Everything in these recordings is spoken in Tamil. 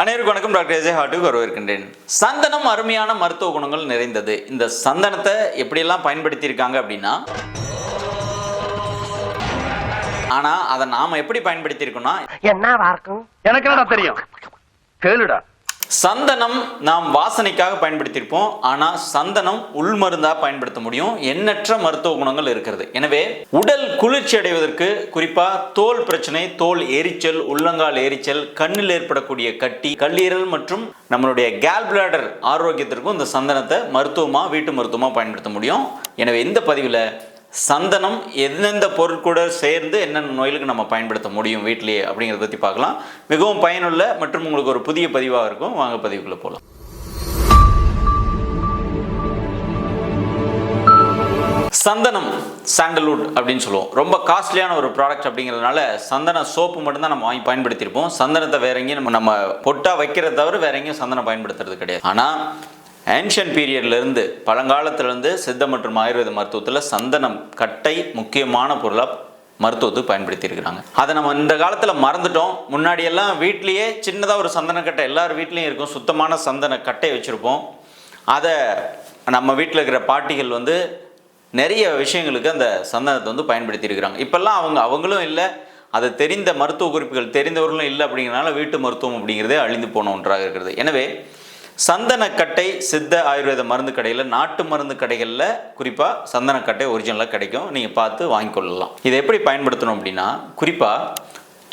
அனைவருக்கும் வணக்கம். டாக்டர் ஏஜே ஹார்ட்டுக்கு வரவேற்கின்றேன். சந்தனம் அருமையான மருத்துவ குணங்கள் நிறைந்தது. இந்த சந்தனத்தை எப்படியெல்லாம் பயன்படுத்தியிருக்காங்க அப்படின்னா, ஆனா அதை நாம எப்படி பயன்படுத்தியிருக்கோம்னா, என்னவா இருக்கும் எனக்கு என்னடா தெரியும், கேளுடா. சந்தனம் நாம் வாசனைக்காக பயன்படுத்தியிருப்போம். ஆனால் சந்தனம் உள்மருந்தாக பயன்படுத்த முடியும். எண்ணற்ற மருத்துவ குணங்கள் இருக்கிறது. எனவே உடல் குளிர்ச்சி அடைவதற்கு, குறிப்பாக தோல் பிரச்சனை, தோல் எரிச்சல், உள்ளங்கால் எரிச்சல், கண்ணில் ஏற்படக்கூடிய கட்டி, கல்லீரல் மற்றும் நம்மளுடைய கேல் பிளாடர் ஆரோக்கியத்திற்கும் இந்த சந்தனத்தை மருத்துவமாக, வீட்டு மருத்துவமாக பயன்படுத்த முடியும். எனவே இந்த பதிவில் சந்தனம் எந்தெந்த பொருட்கூட சேர்ந்து என்னென்ன நோய்களுக்கு நம்ம பயன்படுத்த முடியும் வீட்டிலேயே அப்படிங்கிறத பற்றி பார்க்கலாம். மிகவும் பயனுள்ள மற்றும் உங்களுக்கு ஒரு புதிய பதிவாக இருக்கும். வாங்க பதிவுக்குள்ளே போகலாம். சந்தனம், சாண்டல்வுட் அப்படின்னு சொல்லுவோம். ரொம்ப காஸ்ட்லியான ஒரு ப்ராடக்ட் அப்படிங்கிறதுனால சந்தன சோப்பு மட்டும்தான் நம்ம வாங்கி பயன்படுத்தியிருப்போம். சந்தனத்தை வேற எங்கேயும் நம்ம பொட்டா வைக்கிறத தவிர வேற எங்கேயும் சந்தனம் பயன்படுத்துறது கிடையாது. ஆனால் ஏன்ஷியன்ட் பீரியட்லேருந்து, பழங்காலத்திலேருந்து சித்த மற்றும் ஆயுர்வேத மருத்துவத்தில் சந்தனம் கட்டை முக்கியமான பொருளாக மருத்துவத்துக்கு பயன்படுத்தியிருக்கிறாங்க. அதை நம்ம இந்த காலத்தில் மறந்துட்டோம். முன்னாடியெல்லாம் வீட்லேயே சின்னதாக ஒரு சந்தன கட்டை எல்லார் வீட்லேயும் இருக்கும். சுத்தமான சந்தன கட்டை வச்சுருப்போம். அதை நம்ம வீட்டில் இருக்கிற பாட்டிகள் நிறைய விஷயங்களுக்கு அந்த சந்தனத்தை பயன்படுத்தியிருக்கிறாங்க. இப்போல்லாம் அவங்களும் இல்லை, அது தெரிந்த மருத்துவ குறிப்புகள் தெரிந்தவர்களும் இல்லை. அப்படிங்கிறனால வீட்டு மருத்துவம் அப்படிங்கிறதே அழிந்து போன ஒன்றாக இருக்கிறது. எனவே சந்தனக்கட்டை சித்த ஆயுர்வேத மருந்து கடையில், நாட்டு மருந்து கடைகளில் குறிப்பாக சந்தனக்கட்டை ஒரிஜினலாக கிடைக்கும். நீங்கள் பார்த்து வாங்கிக்கொள்ளலாம். இதை எப்படி பயன்படுத்தணும் அப்படின்னா, குறிப்பாக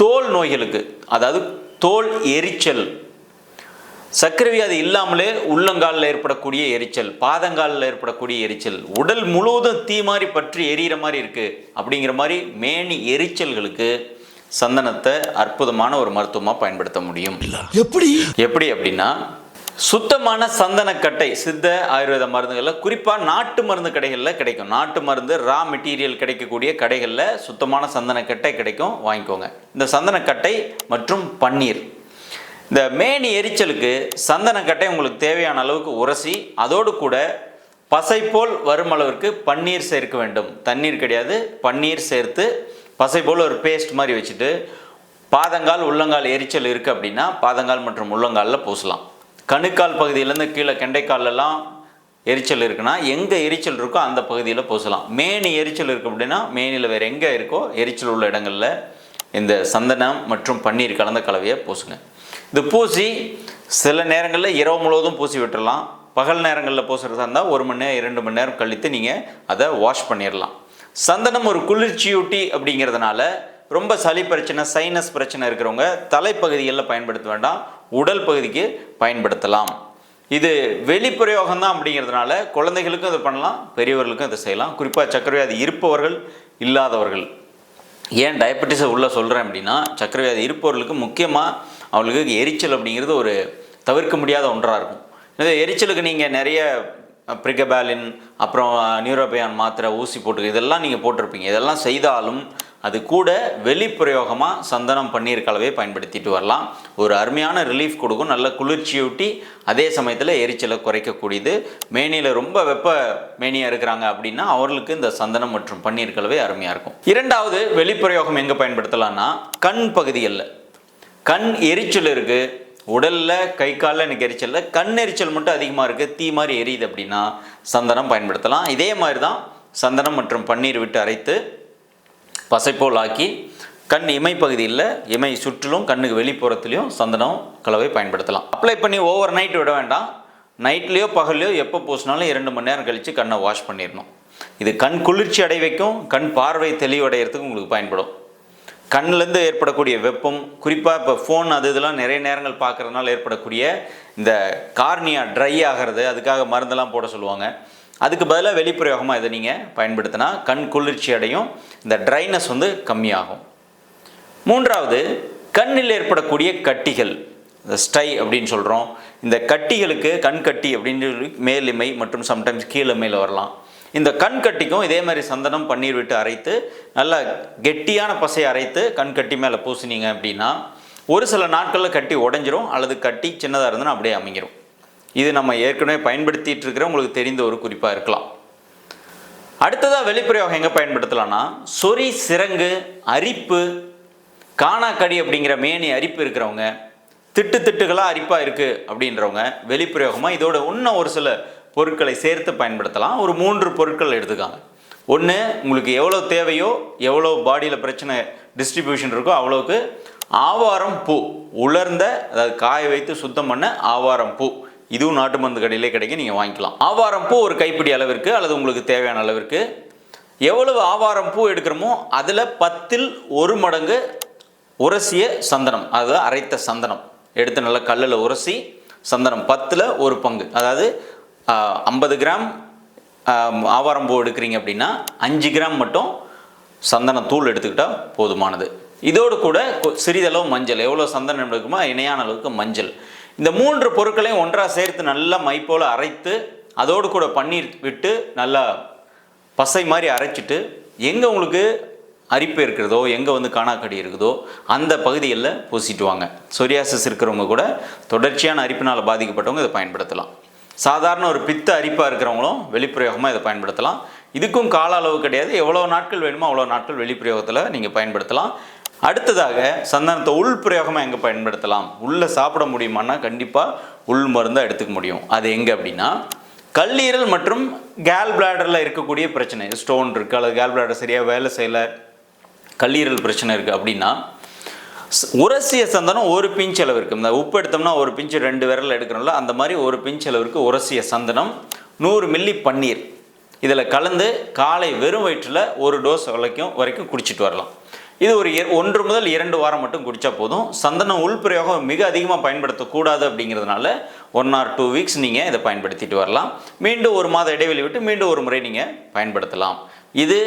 தோல் நோய்களுக்கு, அதாவது தோல் எரிச்சல், சர்க்கரை வியாதி இல்லாமலே உள்ளங்காலில் ஏற்படக்கூடிய எரிச்சல், பாதங்காலில் ஏற்படக்கூடிய எரிச்சல், உடல் முழுவதும் தீ மாதிரி பற்றி எரியிற மாதிரி இருக்குது அப்படிங்கிற மாதிரி மேனி எரிச்சல்களுக்கு சந்தனத்தை அற்புதமான ஒரு மருத்துவமாக பயன்படுத்த முடியும். எப்படி அப்படின்னா, சுத்தமான சந்தனக்கட்டை சித்த ஆயுர்வேத மருந்துகளில், குறிப்பாக நாட்டு மருந்து கடைகளில் கிடைக்கும். நாட்டு மருந்து ரா மெட்டீரியல் கிடைக்கக்கூடிய கடைகளில் சுத்தமான சந்தனக்கட்டை கிடைக்கும், வாங்கிக்கோங்க. இந்த சந்தனக்கட்டை மற்றும் பன்னீர், இந்த மேனி எரிச்சலுக்கு சந்தனக்கட்டை உங்களுக்கு தேவையான அளவுக்கு உரசி, அதோடு கூட பசை போல் வரும் அளவிற்கு பன்னீர் சேர்க்க வேண்டும். தண்ணீர் கிடையாது, பன்னீர் சேர்த்து பசை போல் ஒரு பேஸ்ட் மாதிரி வச்சுட்டு, பாதங்கால் உள்ளங்கால் எரிச்சல் இருக்குது அப்படின்னா பாதங்கால் மற்றும் உள்ளங்காலில் பூசலாம். கணுக்கால் பகுதியிலேருந்து கீழே கெண்டைக்காலெல்லாம் எரிச்சல் இருக்குன்னா எங்கே எரிச்சல் இருக்கோ அந்த பகுதியில் பூசலாம். மேனி எரிச்சல் இருக்குது அப்படின்னா மேனியில் வேறு எங்கே இருக்கோ எரிச்சல் உள்ள இடங்களில் இந்த சந்தனம் மற்றும் பன்னீர் கலந்த கலவையை பூசுங்க. இது பூசி சில நேரங்களில் இரவு முழுவதும் பூசி விட்டுடலாம். பகல் நேரங்களில் பூசுகிறதா இருந்தால் 1 மணி நேரம் 2 மணி நேரம் கழித்து நீங்கள் அதை வாஷ் பண்ணிடலாம். சந்தனம் ஒரு குளிர்ச்சியூட்டி அப்படிங்கிறதுனால ரொம்ப சளி பிரச்சனை, சைனஸ் பிரச்சனை இருக்கிறவங்க தலைப்பகுதிகளில் பயன்படுத்த வேண்டாம், உடல் பகுதிக்கு பயன்படுத்தலாம். இது வெளிப்பிரயோகம் தான் அப்படிங்கிறதுனால குழந்தைகளுக்கும் இதை பண்ணலாம், பெரியவர்களுக்கும் இதை செய்யலாம். குறிப்பாக சர்க்கரை வியாதி இருப்பவர்கள், இல்லாதவர்கள். ஏன் டயபெட்டிஸை உள்ளே சொல்கிறேன் அப்படின்னா, சர்க்கரை வியாதி இருப்பவர்களுக்கு முக்கியமாக அவங்களுக்கு எரிச்சல் அப்படிங்கிறது ஒரு தவிர்க்க முடியாத ஒன்றாக இருக்கும். இந்த எரிச்சலுக்கு நீங்கள் நிறைய பிரிகபாலின், அப்புறம் நியூரோபியான் மாத்திரை, ஊசி போட்டு இதெல்லாம் நீங்கள் போட்டிருப்பீங்க. இதெல்லாம் செய்தாலும் அது கூட வெளிப்பிரயோகமாக சந்தனம் பன்னீர் கலவையை பயன்படுத்திட்டு வரலாம். ஒரு அருமையான ரிலீஃப் கொடுக்கும், நல்ல குளிர்ச்சியூட்டி, அதே சமயத்தில் எரிச்சலை குறைக்கக்கூடியது. மேனியில் ரொம்ப வெப்ப மேனியாக இருக்கிறாங்க அப்படின்னா அவர்களுக்கு இந்த சந்தனம் மற்றும் பன்னீர் கலவை அருமையாக இருக்கும். இரண்டாவது வெளிப்பிரயோகம் எங்கே பயன்படுத்தலாம்னா, கண் பகுதிகளில் கண் எரிச்சல் இருக்குது, உடலில் கை காலில் எனக்கு எரிச்சல், கண் எரிச்சல் மட்டும் அதிகமாக இருக்குது, தீ மாதிரி எரியுது அப்படின்னா சந்தனம் பயன்படுத்தலாம். இதே மாதிரி தான் சந்தனம் மற்றும் பன்னீர் விட்டு அரைத்து பசைப்போல் ஆக்கி கண் இமை பகுதியில், இமை சுற்றிலும் கண்ணுக்கு வெளிப்புறத்துலையும் சந்தனம் கலவை பயன்படுத்தலாம். அப்ளை பண்ணி ஓவர் நைட் விட வேண்டாம். நைட்லேயோ பகல்லையோ எப்போ பூசினாலும் 2 மணி நேரம் கழித்து கண்ணை வாஷ் பண்ணிடணும். இது கண் குளிர்ச்சி அடை வைக்கும், கண் பார்வை தெளிவடைகிறதுக்கு உங்களுக்கு பயன்படும். கண்ணிலேருந்து ஏற்படக்கூடிய வெப்பம், குறிப்பாக இப்போ ஃபோன் இதெல்லாம் நிறைய நேரங்கள் பார்க்குறதுனால ஏற்படக்கூடிய இந்த கார்னியா ட்ரை ஆகிறது, அதுக்காக மருந்தெல்லாம் போட சொல்லுவாங்க. அதுக்கு பதிலாக வெளிப்பிரயோகமாக இதை நீங்கள் பயன்படுத்தினா கண் குளிர்ச்சி அடையும், இந்த ட்ரைனஸ் கம்மியாகும். மூன்றாவது, கண்ணில் ஏற்படக்கூடிய கட்டிகள், இந்த ஸ்டை அப்படின்னு சொல்கிறோம். இந்த கட்டிகளுக்கு கண் கட்டி அப்படின்னு மேலிமை மற்றும் சம்டைம்ஸ் கீழமையில் வரலாம். இந்த கண் கட்டிக்கும் இதே மாதிரி சந்தனம் பன்னீர் விட்டு அரைத்து நல்லா கெட்டியான பசையை அரைத்து கண் கட்டி மேலே பூசினீங்க அப்படின்னா ஒரு சில நாட்களில் கட்டி உடஞ்சிரும், அல்லது கட்டி சின்னதாக இருந்ததுன்னா அப்படியே அமைங்கிரும். இது நம்ம ஏற்கனவே பயன்படுத்திட்டு இருக்கிற உங்களுக்கு தெரிந்த ஒரு குறிப்பாக இருக்கலாம். அடுத்ததாக வெளிப்பிரயோகம் எங்கே பயன்படுத்தலாம்னா, சொறி, சிரங்கு, அரிப்பு, காணாக்கடி அப்படிங்கிற மேனி அரிப்பு இருக்கிறவங்க, திட்டுகளாக அரிப்பாக இருக்குது அப்படின்றவங்க வெளிப்பிரயோகமாக இதோட இன்னும் ஒரு சில பொருட்களை சேர்த்து பயன்படுத்தலாம். ஒரு 3 பொருட்கள் எடுத்துக்காங்க. ஒன்று, உங்களுக்கு எவ்வளோ தேவையோ, எவ்வளோ பாடியில் பிரச்சனை டிஸ்ட்ரிபியூஷன் இருக்கோ அவ்வளோக்கு ஆவாரம் பூ, உலர்ந்த அதாவது காய வைத்து சுத்தம் பண்ண ஆவாரம் பூ, இதுவும் நாட்டு மருந்து கடையிலே கிடைக்கும், நீங்கள் வாங்கிக்கலாம். ஆவாரம் பூ ஒரு கைப்பிடி அளவிற்கு அல்லது உங்களுக்கு தேவையான அளவிற்கு எவ்வளவு ஆவாரம் பூ எடுக்கிறோமோ அதில் 10ல் 1 மடங்கு உரசிய சந்தனம், அதாவது அரைத்த சந்தனம் எடுத்து நல்லா கல்லில் உரசி சந்தனம் 10ல் 1 பங்கு, அதாவது 50 கிராம் ஆவாரம் பூ எடுக்கிறீங்க அப்படின்னா 5 கிராம் மட்டும் சந்தன தூள் எடுத்துக்கிட்டால் போதுமானது. இதோடு கூட சிறிதளவு மஞ்சள், எவ்வளோ சந்தனம் எடுக்குமோ இணையான அளவுக்கு மஞ்சள், இந்த 3 பொருட்களையும் ஒன்றாக சேர்த்து நல்லா மை போல் அரைத்து அதோடு கூட பன்னீர் விட்டு நல்லா பசை மாதிரி அரைச்சிட்டு எங்கே உங்களுக்கு அரிப்பு இருக்கிறதோ, எங்கே வந்து காணாக்கடி இருக்குதோ அந்த பகுதிகளில் பூசிட்டு வாங்க. சொரியாசிஸ் இருக்கிறவங்க கூட தொடர்ச்சியான அரிப்பினால் பாதிக்கப்பட்டவங்க இதை பயன்படுத்தலாம். சாதாரண ஒரு பித்த அரிப்பாக இருக்கிறவங்களும் வெளிப்பிரயோகமாக இதை பயன்படுத்தலாம். இதுக்கும் கால அளவு கிடையாது, எவ்வளோ நாட்கள் வேணுமோ அவ்வளோ நாட்கள் வெளிப்பிரயோகத்தில் நீங்கள் பயன்படுத்தலாம். அடுத்ததாக சந்தனத்தை உள் பிரயோகமாக எங்கே பயன்படுத்தலாம்? உள்ளே சாப்பிட முடியுமான்னா கண்டிப்பாக உள் மருந்தாக எடுத்துக்க முடியும். அது எங்கே அப்படின்னா, கல்லீரல் மற்றும் கேல் பிளாடரில் இருக்கக்கூடிய பிரச்சனை, ஸ்டோன் இருக்குது அல்லது கேல் பிளாடர் சரியாக வேலை செய்யலை, கல்லீரல் பிரச்சனை இருக்குது அப்படின்னா உரசிய சந்தனம் 1 பிஞ்ச் அளவு இருக்குது. இந்த உப்பு எடுத்தோம்னா 1 பிஞ்சு 2 விரல் எடுக்கிறோம்ல, அந்த மாதிரி 1 பிஞ்ச் அளவிற்கு உரசிய சந்தனம் 100 மில்லி பன்னீர் இதில் கலந்து காலை வெறும் வயிற்றில் 1 டோஸ் வரைக்கும் குடிச்சிட்டு வரலாம். இது ஒரு 1 முதல் 2 வாரம் மட்டும் குடித்தா போதும். சந்தனம் உள்பிரயோகம் மிக அதிகமாக பயன்படுத்தக்கூடாது அப்படிங்கிறதுனால 1 or 2 வீக்ஸ் நீங்கள் இதை பயன்படுத்திட்டு வரலாம். மீண்டும் 1 மாத இடைவெளி விட்டு மீண்டும் ஒரு முறை நீங்கள் பயன்படுத்தலாம். இது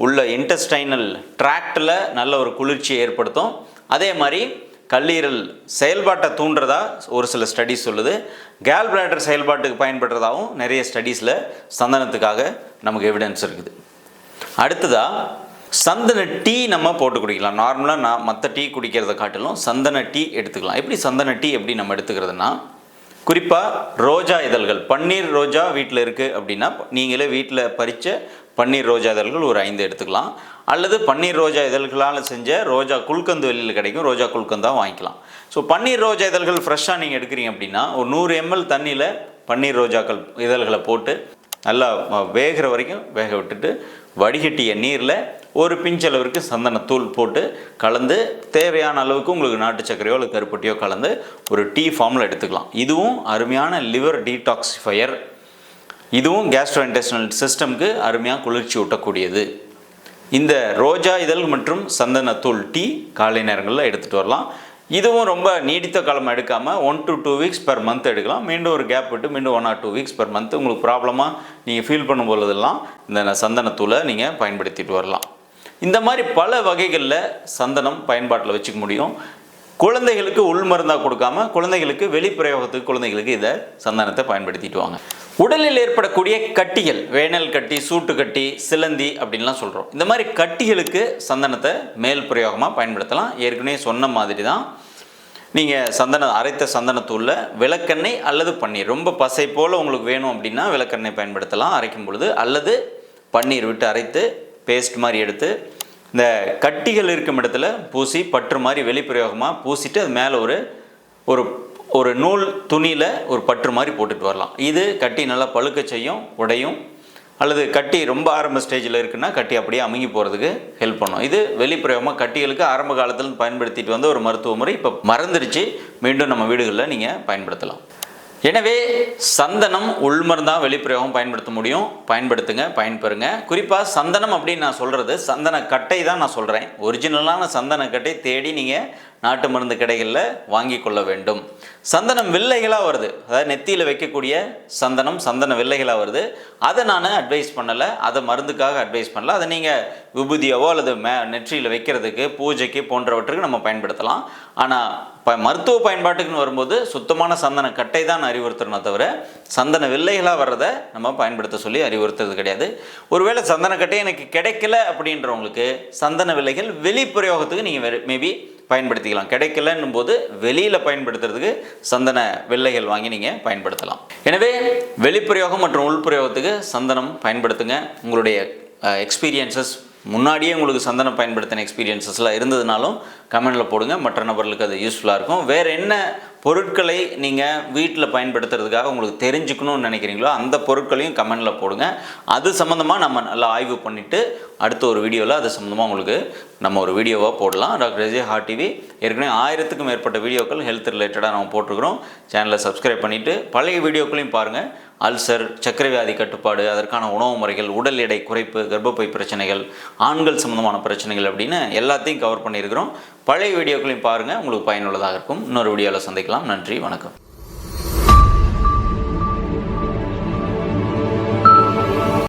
உள்ள இன்டெஸ்டைனல் ட்ராக்டில் நல்ல ஒரு குளிர்ச்சியை ஏற்படுத்தும். அதே மாதிரி கல்லீரல் செயல்பாட்டை தூண்டுறதா ஒரு சில ஸ்டடீஸ் சொல்லுது. கேல் பிளாடர் செயல்பாட்டுக்கு பயன்படுறதாகவும் நிறைய ஸ்டடீஸில் சந்தனத்துக்காக நமக்கு எவிடன்ஸ் இருக்குது. அடுத்ததாக சந்தன டீ நம்ம போட்டு குடிக்கலாம். நார்மலாக நான் மற்ற டீ குடிக்கிறத காட்டிலும் சந்தன டீ எடுத்துக்கலாம். எப்படி சந்தன டீ எப்படி நம்ம எடுத்துக்கிறதுனா, குறிப்பாக ரோஜா இதழ்கள், பன்னீர் ரோஜா வீட்டில் இருக்குது அப்படின்னா நீங்களே வீட்டில் பறித்த பன்னீர் ரோஜா இதழ்கள் ஒரு 5 எடுத்துக்கலாம். அல்லது பன்னீர் ரோஜா இதழ்களால் செஞ்ச ரோஜா குல்கந்து வெளியில் கிடைக்கும், ரோஜா குல்கந்தாக வாங்கிக்கலாம். ஸோ பன்னீர் ரோஜா இதழ்கள் ஃப்ரெஷ்ஷாக நீங்கள் எடுக்கிறீங்க அப்படின்னா ஒரு 100 ml தண்ணியில் பன்னீர் ரோஜாக்கள் இதழ்களை போட்டு நல்லா வேகிற வரைக்கும் வேக விட்டுட்டு வடிகட்டிய நீரில் 1 பிஞ்ச் அளவிற்கு சந்தனத்தூள் போட்டு கலந்து தேவையான அளவுக்கு உங்களுக்கு நாட்டு சர்க்கரையோ அல்லது கருப்பட்டியோ கலந்து ஒரு டீ ஃபார்மில் எடுத்துக்கலாம். இதுவும் அருமையான லிவர் டீடாக்சிஃபையர், இதுவும் கேஸ்ட்ரோஇன்டெஸ்டினல் சிஸ்டம்க்கு அருமையாக குளிர்ச்சி ஊட்டக்கூடியது. இந்த ரோஜா இதழ் மற்றும் சந்தனத்தூள் டீ காலை நேரங்களில் எடுத்துகிட்டு வரலாம். இதுவும் ரொம்ப நீடித்த காலம் எடுக்காமல் 1 to 2 வீக்ஸ் பெர் மந்த் எடுக்கலாம். மீண்டும் ஒரு கேப் விட்டு மீண்டும் 1 or 2 வீக்ஸ் பெர் மந்த் உங்களுக்கு ப்ராப்ளமாக நீங்கள் ஃபீல் பண்ணும் பொழுதெல்லாம் இந்த சந்தனத்தூளை நீங்கள் பயன்படுத்திட்டு வரலாம். இந்த மாதிரி பல வகைகளில் சந்தனம் பயன்பாட்டில் வச்சுக்க முடியும். குழந்தைகளுக்கு உள் மருந்தாக கொடுக்காம குழந்தைகளுக்கு வெளிப்பிரயோகத்துக்கு குழந்தைகளுக்கு இதை சந்தனத்தை பயன்படுத்திட்டு வாங்க. உடலில் ஏற்படக்கூடிய கட்டிகள், வேனல் கட்டி, சூட்டு கட்டி, சிலந்தி அப்படின்லாம் சொல்கிறோம். இந்த மாதிரி கட்டிகளுக்கு சந்தனத்தை மேல் பிரயோகமாக பயன்படுத்தலாம். ஏற்கனவே சொன்ன மாதிரி தான் நீங்கள் அரைத்த சந்தனத்தூளில் விளக்கெண்ணெய் அல்லது பன்னீர், ரொம்ப பசை போல் உங்களுக்கு வேணும் அப்படின்னா விளக்கெண்ணெய் பயன்படுத்தலாம் அரைக்கும் பொழுது, அல்லது பன்னீர் விட்டு அரைத்து பேஸ்ட் மாதிரி எடுத்து இந்த கட்டிகள் இருக்கும் இடத்துல பூசி பற்று மாதிரி வெளிப்பிரயோகமாக பூசிட்டு அது மேலே ஒரு ஒரு நூல் துணியில் ஒரு பற்று மாதிரி போட்டுட்டு வரலாம். இது கட்டி நல்லா பழுக்க செய்யும், உடையும். அல்லது கட்டி ரொம்ப ஆரம்ப ஸ்டேஜில் இருக்குன்னா கட்டி அப்படியே அமுங்கி போகிறதுக்கு ஹெல்ப் பண்ணும். இது வெளிப்பிரயோகமாக கட்டிகளுக்கு ஆரம்ப காலத்தில் பயன்படுத்திட்டு வந்த ஒரு மருத்துவ முறை இப்போ மறந்துடுச்சு, மீண்டும் நம்ம வீடுகளில் நீங்கள் பயன்படுத்தலாம். எனவே சந்தனம் உள்மருந்தாக வெளிப்பிரயோகம் பயன்படுத்த முடியும். பயன்படுத்துங்க, பயன்பெறுங்க. குறிப்பாக சந்தனம் அப்படின்னு நான் சொல்கிறது சந்தன கட்டை தான் நான் சொல்கிறேன். ஒரிஜினலான சந்தன கட்டை தேடி நீங்கள் நாட்டு மருந்து கடைகளில் வாங்கி கொள்ள வேண்டும். சந்தனம் வில்லைகளாக வருது, அதாவது நெத்தியில் வைக்கக்கூடிய சந்தன வில்லைகளாக வருது. அதை நான் அட்வைஸ் பண்ணலை, அதை மருந்துக்காக அட்வைஸ் பண்ணலை. அதை நீங்கள் விபூதியாவோ அல்லது நெற்றியில் வைக்கிறதுக்கு, பூஜைக்கு போன்றவற்றுக்கு நம்ம பயன்படுத்தலாம். ஆனால் மருத்துவ பயன்பாட்டுக்குன்னு வரும்போது சுத்தமான சந்தன கட்டை தான் அறிவுறுத்துறோம் தவிர சந்தன வில்லைகளாக வர்றதை நம்ம பயன்படுத்த சொல்லி அறிவுறுத்துறது கிடையாது. ஒருவேளை சந்தன கட்டை எனக்கு கிடைக்கல அப்படின்றவங்களுக்கு சந்தன வில்லைகள் வெளிப்பிரயோகத்துக்கு நீங்கள் மேபி பயன்படுத்திக்கலாம். கிடைக்கலன்னும் போது வெளியில் பயன்படுத்துறதுக்கு சந்தன வில்லைகள் வாங்கி நீங்கள் பயன்படுத்தலாம். எனவே வெளிப்பிரயோகம் மற்றும் உள்பிரயோகத்துக்கு சந்தனம் பயன்படுத்துங்க. உங்களுடைய எக்ஸ்பீரியன்சஸ் முன்னாடியே உங்களுக்கு சந்தனம் பயன்படுத்தின எக்ஸ்பீரியன்சஸ்லாம் இருந்ததுனாலும் கமெண்டில் போடுங்க. மற்ற நபர்களுக்கு அது யூஸ்ஃபுல்லாக இருக்கும். வேறு என்ன பொருட்களை நீங்கள் வீட்டில் பயன்படுத்துறதுக்காக உங்களுக்கு தெரிஞ்சுக்கணும்னு நினைக்கிறீங்களோ அந்த பொருட்களையும் கமெண்டில் போடுங்க. அது சம்மந்தமாக நம்ம நல்லா ஆய்வு பண்ணிவிட்டு அடுத்த ஒரு வீடியோவில் அது சம்மந்தமாக உங்களுக்கு நம்ம ஒரு வீடியோவாக போடலாம். டாக்டர் எஸ்ஜே ஹார்ட் டிவி ஏற்கனவே 1000க்கும் மேற்பட்ட வீடியோக்கள் ஹெல்த் ரிலேட்டடாக நம்ம போட்டிருக்கிறோம். சேனலை சப்ஸ்கிரைப் பண்ணிவிட்டு பழைய வீடியோக்களையும் பாருங்கள். அல்சர், சர்க்கரை வியாதி கட்டுப்பாடு, அதற்கான உணவு முறைகள், உடல் எடை குறைப்பு, கர்ப்பப்பை பிரச்சனைகள், ஆண்கள் சம்மந்தமான பிரச்சனைகள் அப்படின்னு எல்லாத்தையும் கவர் பண்ணியிருக்கிறோம். பழைய வீடியோக்களையும் பாருங்கள், உங்களுக்கு பயனுள்ளதாக இருக்கும். இன்னொரு வீடியோவில் சந்திக்கலாம். நன்றி, வணக்கம்.